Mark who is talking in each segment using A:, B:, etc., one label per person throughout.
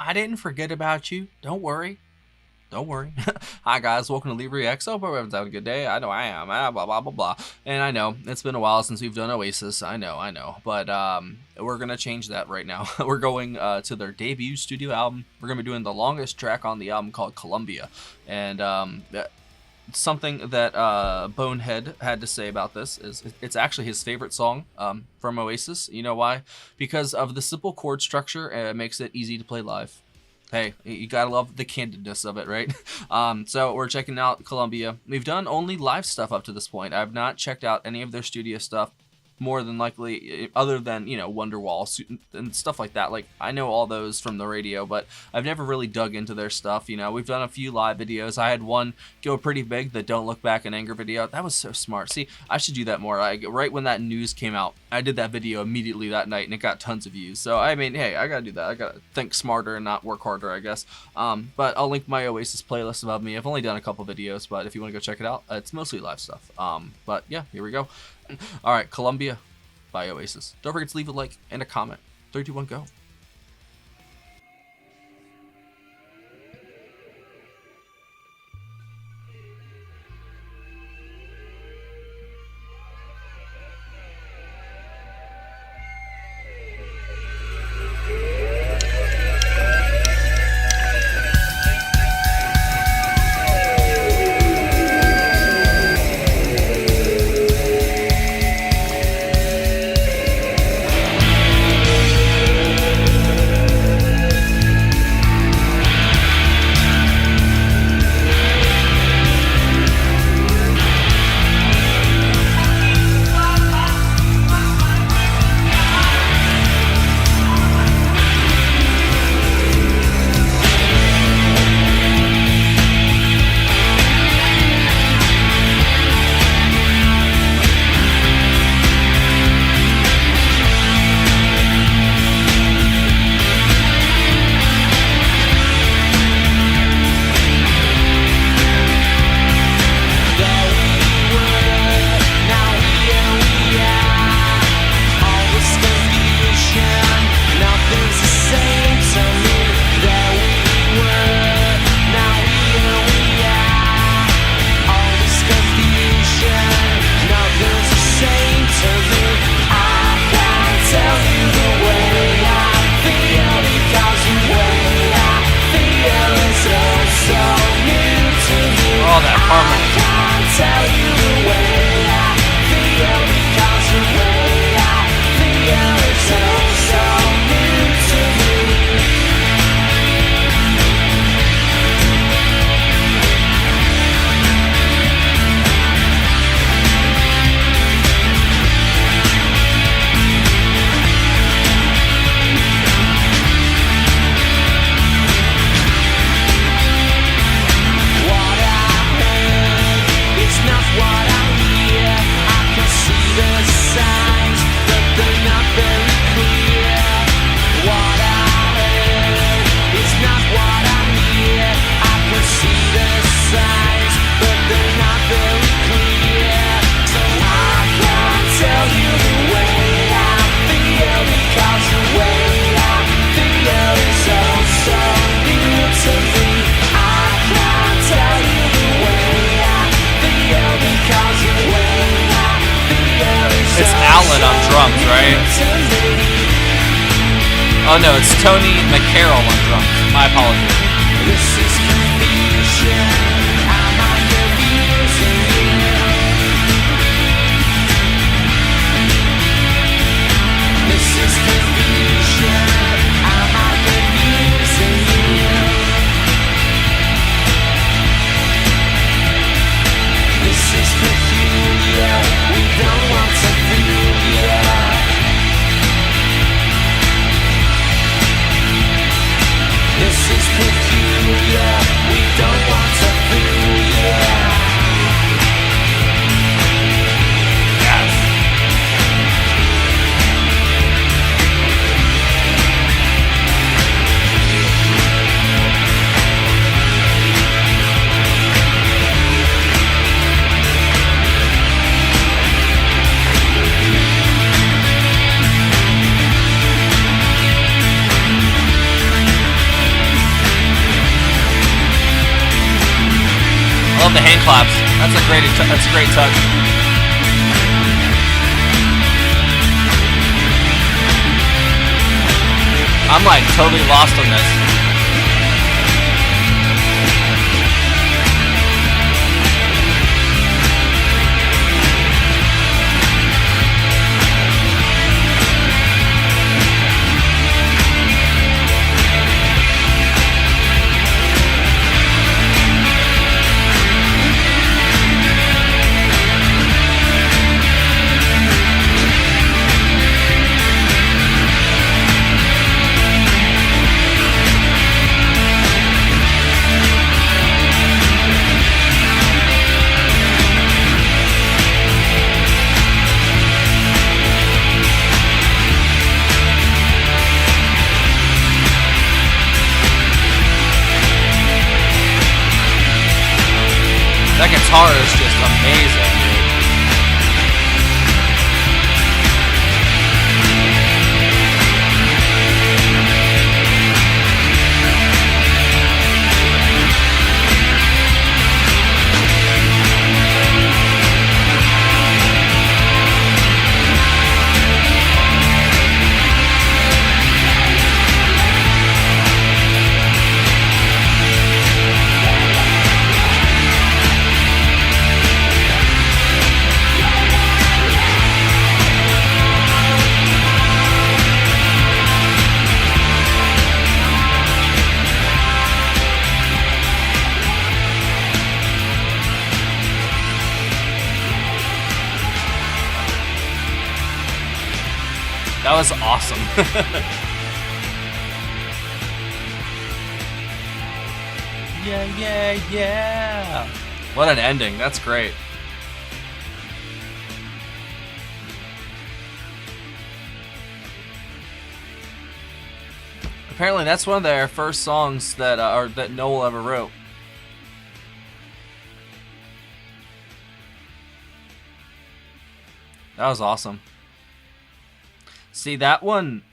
A: I didn't forget about you. Don't worry. Don't worry. Hi guys, welcome to Leave Reacts. Hope everyone's having a good day. I know I am. Blah blah blah blah. And I know it's been a while since we've done Oasis. I know. But we're gonna change that right now. We're going to their debut studio album. We're gonna be doing the longest track on the album called Columbia. And something that Bonehead had to say about this is it's actually his favorite song from Oasis. You know why? Because of the simple chord structure. It makes it easy to play live. Hey, you gotta love the candidness of it, right? So we're checking out Columbia. We've done only live stuff up to this point. I've not checked out any of their studio stuff, more than likely, other than, you know, Wonderwall and stuff like that. Like, I know all those from the radio, but I've never really dug into their stuff. You know, we've done a few live videos. I had one go pretty big, the Don't Look Back in Anger video. That was so smart. See, I should do that more. Right when that news came out, I did that video immediately that night, and it got tons of views. So, I mean, hey, I gotta do that. I gotta think smarter and not work harder, I guess. But I'll link my Oasis playlist above me. I've only done a couple videos, but if you want to go check it out, it's mostly live stuff. But yeah, here we go. All right, Columbia by Oasis. Don't forget to leave a like and a comment. 3, 2, 1, go. All that harmony. It's Alan on drums, right? Oh no, it's Tony McCarroll on drums. My apologies. This is confusion. Am I confusing you? This is confusion. Am I confusing you? This is peculiar. We don't want to feel ya. This is peculiar. We don't want to hand claps. That's a great touch. I'm like totally lost on this. That guitar is just amazing, That was awesome. Yeah. What an ending. That's great. Apparently, that's one of their first songs that that Noel ever wrote. That was awesome. See, that one,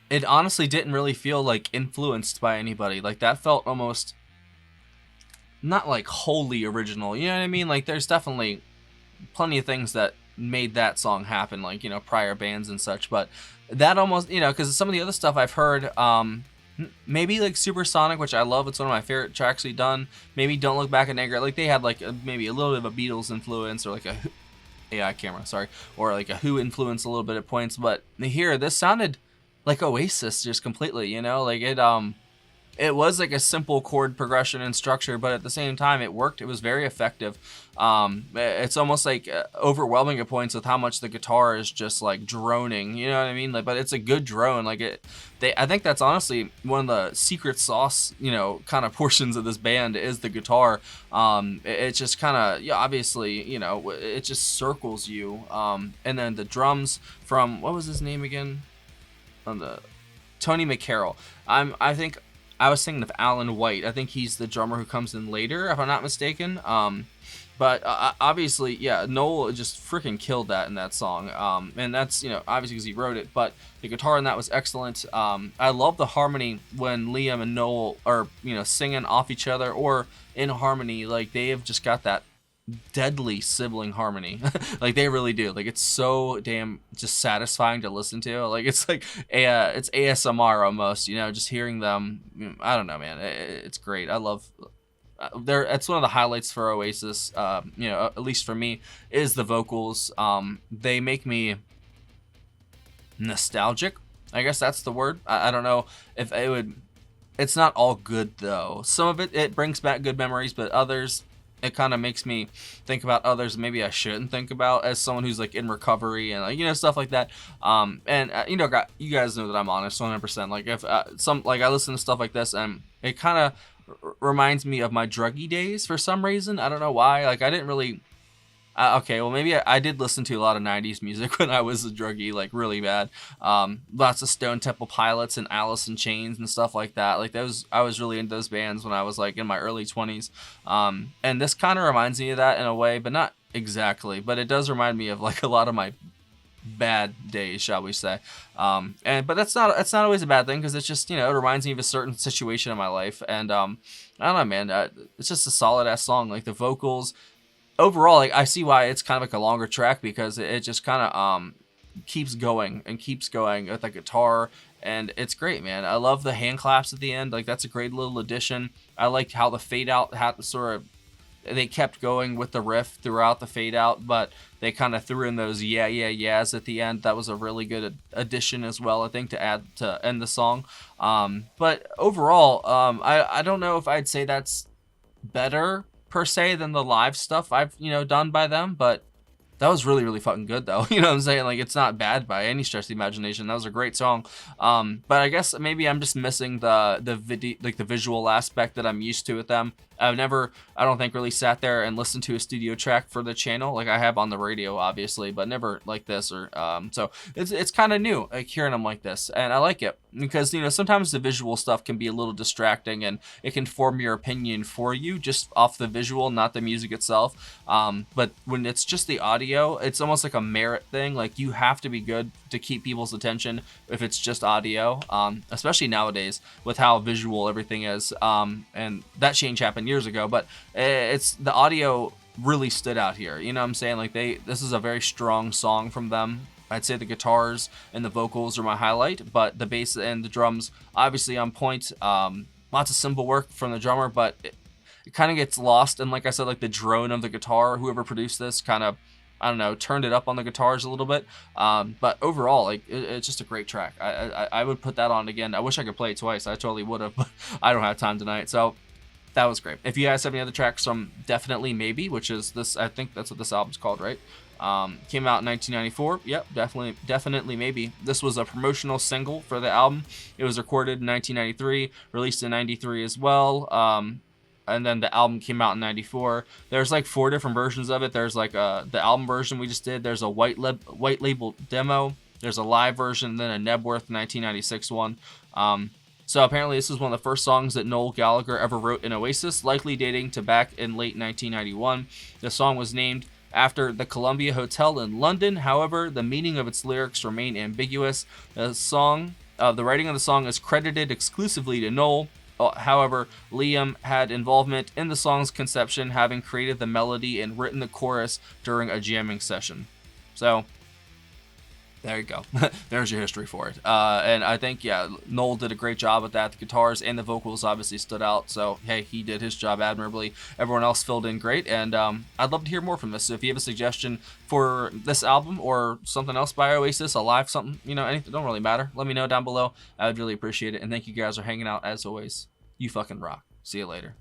A: it honestly didn't really feel like influenced by anybody. Like, that felt almost not like wholly original. You know what I mean? Like, there's definitely plenty of things that made that song happen, like, you know, prior bands and such. But that almost, you know, because some of the other stuff I've heard, maybe like Supersonic, which I love. It's one of my favorite tracks we've done. Maybe Don't Look Back in Anger. Like, they had like maybe a little bit of a Beatles influence, or like a AI camera, sorry, or like a Who influence a little bit at points. But here, this sounded like Oasis just completely, you know, like it was like a simple chord progression and structure, but at the same time it worked. It was very effective. It's almost like overwhelming at points with how much the guitar is just like droning, you know what I mean? Like, but it's a good drone. Like, I think that's honestly one of the secret sauce, you know, kind of portions of this band is the guitar. It just kind of, yeah, obviously, you know, it just circles you. And then the drums from, what was his name again? Tony McCarroll. I think I was thinking of Alan White. I think he's the drummer who comes in later, if I'm not mistaken. But obviously, yeah, Noel just freaking killed that in that song. And that's, you know, obviously because he wrote it. But the guitar in that was excellent. I love the harmony when Liam and Noel are, you know, singing off each other or in harmony. Like, they have just got that deadly sibling harmony. Like, they really do. Like, it's so damn just satisfying to listen to. Like, it's like it's ASMR almost, you know, just hearing them. I don't know, man, it's great. I love it's one of the highlights for Oasis, you know, at least for me, is the vocals. They make me nostalgic, I guess that's the word. I don't know if it would. It's not all good though. Some of it brings back good memories, but others, it kind of makes me think about others maybe I shouldn't think about as someone who's like in recovery and like, you know, stuff like that. You know, you guys know that I'm honest 100%. Like, if I listen to stuff like this and it kind of reminds me of my druggy days for some reason. I don't know why. Like, I didn't really. Okay, well, maybe I did listen to a lot of 90s music when I was a druggie, like, really bad. Lots of Stone Temple Pilots and Alice in Chains and stuff like that. Like, those, I was really into those bands when I was, like, in my early 20s. And this kind of reminds me of that in a way, but not exactly. But it does remind me of, like, a lot of my bad days, shall we say. But that's not always a bad thing, because it's just, it reminds me of a certain situation in my life. And I don't know, man. It's just a solid ass song. Like the vocals overall, like I see why it's kind of like a longer track, because it just kind of keeps going and keeps going with the guitar, and it's great, man. I love the hand claps at the end. Like that's a great little addition. I like how the fade out had sort of, they kept going with the riff throughout the fade out, but they kind of threw in those yeah yeah yeahs at the end. That was a really good addition as well, I think, to add to end the song. But overall, I don't know if I'd say that's better per se than the live stuff I've done by them, but that was really, really fucking good, though. You know what I'm saying? Like, it's not bad by any stretch of the imagination. That was a great song. But I guess maybe I'm just missing the video, like the visual aspect that I'm used to with them. I've never, I don't think, really sat there and listened to a studio track for the channel. Like I have on the radio, obviously, but never like this. Or so it's kind of new, like hearing them like this, and I like it because sometimes the visual stuff can be a little distracting, and it can form your opinion for you just off the visual, not the music itself. But when it's just the audio, it's almost like a merit thing. Like you have to be good to keep people's attention if it's just audio, especially nowadays with how visual everything is. And that change happened years ago, but it's the audio really stood out here. You know what I'm saying? Like this is a very strong song from them. I'd say the guitars and the vocals are my highlight, but the bass and the drums obviously on point. Lots of cymbal work from the drummer, but it kind of gets lost. And like I said, like the drone of the guitar, whoever produced this kind of, I don't know, turned it up on the guitars a little bit. But overall, like it's just a great track. I would put that on again. I wish I could play it twice. I totally would have, but I don't have time tonight. So that was great. If you guys have any other tracks from Definitely Maybe, which is this, I think that's what this album's called, right? Came out in 1994. Yep, Definitely Maybe. This was a promotional single for the album. It was recorded in 1993, released in 93 as well. And then the album came out in 94. There's like 4 different versions of it. There's like the album version we just did. There's a white label demo. There's a live version, then a Nebworth 1996 one. So apparently this is one of the first songs that Noel Gallagher ever wrote in Oasis, likely dating to back in late 1991. The song was named after the Columbia Hotel in London. However, the meaning of its lyrics remain ambiguous. The writing of the song is credited exclusively to Noel. However, Liam had involvement in the song's conception, having created the melody and written the chorus during a jamming session. So there you go. There's your history for it. And I think, yeah, Noel did a great job with that. The guitars and the vocals obviously stood out. So, hey, he did his job admirably. Everyone else filled in great. And I'd love to hear more from this. So if you have a suggestion for this album or something else by Oasis, a live something, anything, don't really matter. Let me know down below. I would really appreciate it. And thank you guys for hanging out as always. You fucking rock. See you later.